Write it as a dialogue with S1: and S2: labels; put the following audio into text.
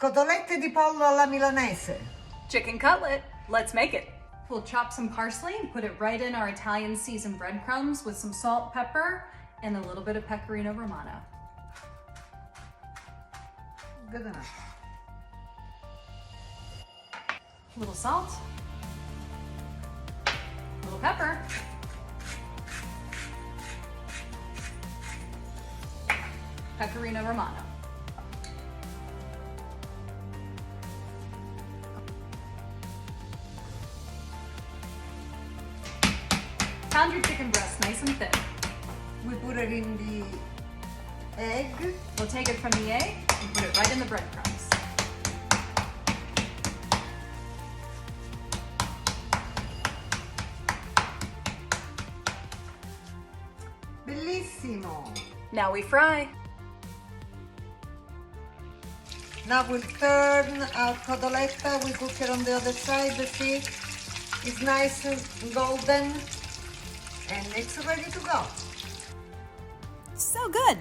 S1: Cotolette di pollo alla milanese.
S2: Chicken cutlet. Let's make it.
S3: We'll chop some parsley and put it right in our Italian seasoned breadcrumbs with some salt, pepper, and a little bit of pecorino romano.
S1: Good enough.
S3: A little salt, a little pepper, pecorino romano. Pound your chicken breast nice and thin.
S1: We put it in the egg.
S3: We'll take it from the egg and put it right in the breadcrumbs.
S1: Bellissimo.
S2: Now we fry.
S1: Now we'll turn our cotoletta. We cook it on the other side. See, it's nice and golden, and it's ready to go.
S2: So good.